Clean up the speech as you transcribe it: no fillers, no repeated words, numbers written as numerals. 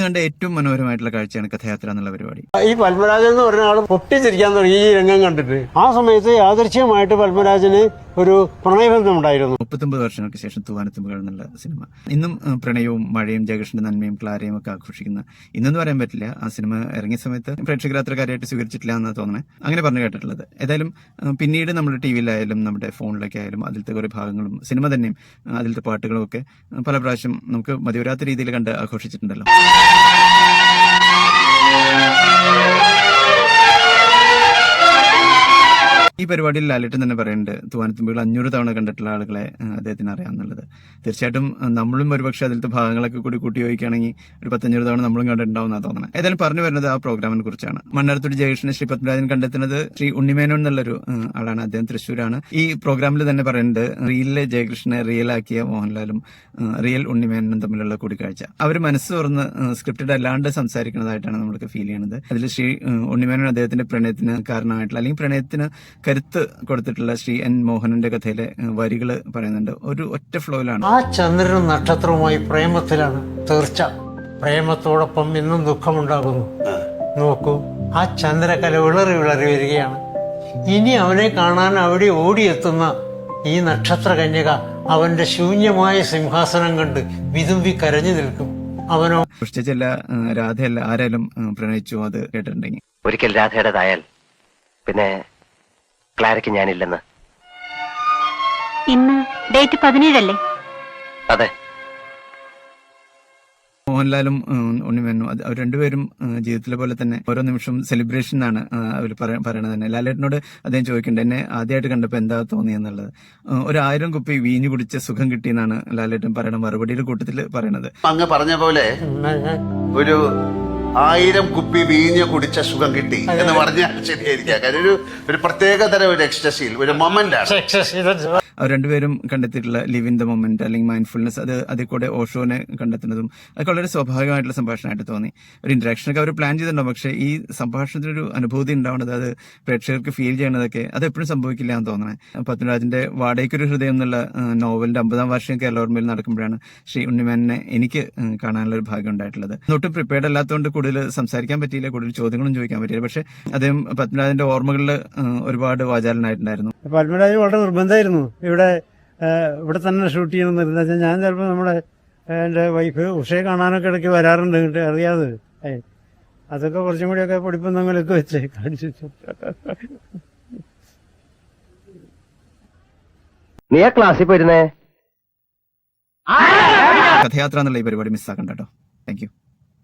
കണ്ട ഏറ്റവും മനോഹരമായിട്ടുള്ള കാഴ്ചയാണ് കഥയാത്ര എന്നുള്ള പരിപാടി. ഈ പത്മരാജൻ എന്ന് പറഞ്ഞ ആൾ പൊട്ടിച്ചിരിക്കാൻ തുടങ്ങി ഈ രംഗം കണ്ടിട്ട്. ആ സമയത്ത് യാദൃശ്യമായിട്ട് പത്മരാജന് ഒരു പ്രണയബന്ധം ഉണ്ടായിരുന്നു. 39 വർഷങ്ങൾക്ക് ശേഷം തൂവാനത്തുമ്പുകൾ എന്നുള്ള സിനിമ ഇന്നും പ്രണയവും മഴയും ജയകൃഷ്ണന്റെ നന്മയും ക്ലാരയും ഒക്കെ ആഘോഷിക്കുന്ന, ഇന്നെന്ന് പറയാൻ പറ്റില്ല, ആ സിനിമ ഇറങ്ങിയ സമയത്ത് പ്രേക്ഷകർ അത്ര കാര്യമായിട്ട് സ്വീകരിച്ചിട്ടില്ല എന്ന് തോന്നണേ, അങ്ങനെ പറഞ്ഞു കേട്ടിട്ടുള്ളത്. ഏതായാലും പിന്നീട് നമ്മുടെ ടിവിയിലായാലും നമ്മുടെ ഫോണിലൊക്കെ ആയാലും അതിലത്തെ കുറേ ഭാഗങ്ങളും സിനിമ തന്നെയും അതിലത്തെ പാട്ടുകളും ഒക്കെ പല പ്രാവശ്യം നമുക്ക് മതിവരാത്ത രീതിയിൽ കണ്ട് ആഘോഷിച്ചിട്ടുണ്ടല്ലോ. ഈ പരിപാടിയിൽ ലാലേട്ടൻ തന്നെ പറയുന്നുണ്ട്, തൂവാനത്തുമ്പികൾ 500 തവണ കണ്ടിട്ടുള്ള ആളുകളെ അദ്ദേഹത്തിന് അറിയാമെന്നുള്ളത്. തീർച്ചയായിട്ടും നമ്മളും ഒരുപക്ഷെ അതിലത്തെ ഭാഗങ്ങളൊക്കെ കൂടി കൂട്ടി ചോദിക്കുകയാണെങ്കിൽ ഒരു 500 തവണ നമ്മളും കണ്ടിട്ടുണ്ടാവും എന്നാണ് തോന്നുന്നത്. ഏതായാലും പറഞ്ഞു വരുന്നത് ആ പ്രോഗ്രാമിനെ കുറിച്ചാണ്. മണ്ണാർത്തുടി ജയകൃഷ്ണൻ ശ്രീ പത്മരാജൻ കണ്ടെത്തുന്നത് ശ്രീ ഉണ്ണിമേനോൻ എന്നുള്ളൊരു ആളാണ്. അദ്ദേഹം തൃശ്ശൂരാണ്. ഈ പ്രോഗ്രാമിൽ തന്നെ പറയുന്നുണ്ട്, റിയലിലെ ജയകൃഷ്ണനെ റിയലാക്കിയ മോഹൻലാലും റിയൽ ഉണ്ണിമേനോനും തമ്മിലുള്ള കൂടിക്കാഴ്ച. അവർ മനസ്സ് തുറന്ന് സ്ക്രിപ്റ്റഡ് അല്ലാണ്ട് സംസാരിക്കുന്നതായിട്ടാണ് നമ്മൾക്ക് ഫീൽ ചെയ്യുന്നത്. അതിൽ ശ്രീ ഉണ്ണിമേനോൻ അദ്ദേഹത്തിന്റെ പ്രണയത്തിന് കാരണമായിട്ടുള്ള, അല്ലെങ്കിൽ പ്രണയത്തിന് കരുത്ത് കൊടുത്തിട്ടുള്ള ശ്രീ എൻ മോഹനന്റെ കഥയിലെ വരികൾ പറയുന്നുണ്ട്. ഒരു ഒറ്റ ഫ്ലോയിലാണ്. ആ ചന്ദ്രനും നക്ഷത്രവുമായി പ്രേമത്തിലാണ് തീർച്ച. പ്രേമത്തോടൊപ്പം ഇന്നും ദുഃഖമുണ്ടാകുന്നു. നോക്കൂ, ആ ചന്ദ്രകല വിളറി വിളറി വരികയാണ്. ഇനി അവനെ കാണാൻ അവിടെ ഓടിയെത്തുന്ന ഈ നക്ഷത്ര കന്യക അവന്റെ ശൂന്യമായ സിംഹാസനം കണ്ട് വിതുമ്പി കരഞ്ഞു നിൽക്കും. അവനോ സൃഷ്ടിച്ചല്ല, രാധയല്ല, ആരായാലും പ്രണയിച്ചു അത് കേട്ടിട്ടുണ്ടെങ്കിൽ. ഒരിക്കൽ രാധയുടേതായാൽ പിന്നെ ക്ലാരയ്ക്ക് ഞാനില്ലെന്ന്. ഇന്ന് ഡേറ്റ് 17 അല്ലേ? അതെ. മോഹൻലാലും ഉണ്ണിമേനോനും അവർ രണ്ടുപേരും ജീവിതത്തിലെ പോലെ തന്നെ ഓരോ നിമിഷവും സെലിബ്രേഷൻ ആണ് അവർ പറയണത് തന്നെ. ലാലേട്ടനോട് അദ്ദേഹം ചോദിക്കുന്നുണ്ട്, എന്നെ ആദ്യമായിട്ട് കണ്ടപ്പോൾ എന്താ തോന്നിയെന്നുള്ളത്. 1000 കുപ്പി വീഞ്ഞു കുടിച്ച സുഖം കിട്ടിയെന്നാണ് ലാലേട്ടൻ പറയണ മറുപടിയുടെ കൂട്ടത്തിൽ പറയണത്. അങ്ങ് പറഞ്ഞ പോലെ ഒരു 1000 കുപ്പി വീഞ്ഞ് കുടിച്ച സുഖം കിട്ടി എന്ന് പറഞ്ഞാൽ ശരിയായിരിക്കാം. കാര്യം ഒരു പ്രത്യേക തരം ഒരു എക്സ്റ്റസിയിൽ ഒരു മൊമെന്റ് ആണ്. അവർ രണ്ടുപേരും കണ്ടെത്തിയിട്ടുള്ള ലിവ് ഇൻ ദ മൊമെന്റ് അല്ലെങ്കിൽ മൈൻഡ്ഫുൾനെസ്, അതിൽ കൂടെ ഓഷോനെ കണ്ടെത്തുന്നതും അതൊക്കെ വളരെ സ്വാഭാവികമായിട്ടുള്ള സംഭാഷണമായിട്ട് തോന്നി. ഒരു ഇന്ററാക്ഷനൊക്കെ അവർ പ്ലാൻ ചെയ്തിട്ടുണ്ടാവും, പക്ഷേ ഈ സംഭാഷണത്തിനൊരു അനുഭൂതി ഉണ്ടാവുന്നത്, അത് പ്രേക്ഷകർക്ക് ഫീൽ ചെയ്യണതൊക്കെ അത് എപ്പോഴും സംഭവിക്കില്ല എന്ന് തോന്നണേ. പത്മരാജന്റെ വാടകയ്ക്കൊരു ഹൃദയം എന്നുള്ള നോവലിന്റെ 50ാം വാർഷികം കേരള ഓർമ്മയിൽ നടക്കുമ്പോഴാണ് ശ്രീ ഉണ്ണിമേനനെ എനിക്ക് കാണാനുള്ള ഒരു ഭാഗ്യം ഉണ്ടായിട്ടുള്ളത്. ഒട്ടും പ്രിപ്പയർഡ് അല്ലാത്തതുകൊണ്ട് കൂടുതൽ സംസാരിക്കാൻ പറ്റിയില്ല, കൂടുതൽ ചോദ്യങ്ങളും ചോദിക്കാൻ പറ്റിയില്ല. പക്ഷെ അദ്ദേഹം പത്മരാജന്റെ ഓർമ്മകളിൽ ഒരുപാട് വാചാലനായിട്ടുണ്ടായിരുന്നു. പത്മരാജൻ വളരെ നിർബന്ധമായിരുന്നു ഇവിടെ തന്നെ ഷൂട്ട് ചെയ്യണമെന്ന്. വെച്ചാൽ ഞാൻ ചിലപ്പോൾ നമ്മുടെ എൻ്റെ വൈഫ് ഉഷയെ കാണാനൊക്കെ ഇടയ്ക്ക് വരാറുണ്ട്. എന്നിട്ട് അറിയാതെ അതൊക്കെ കുറച്ചും കൂടിയൊക്കെ പൊടിപ്പന്തങ്ങളൊക്കെ വെച്ച് കാണിച്ചു. നീ ആ ക്ലാസ്സിൽ പോയിരുന്നേ. കഥയാത്ര എന്നുള്ള ഈ പരിപാടി മിസ്സാക്കണ്ട കേട്ടോ. Thank you.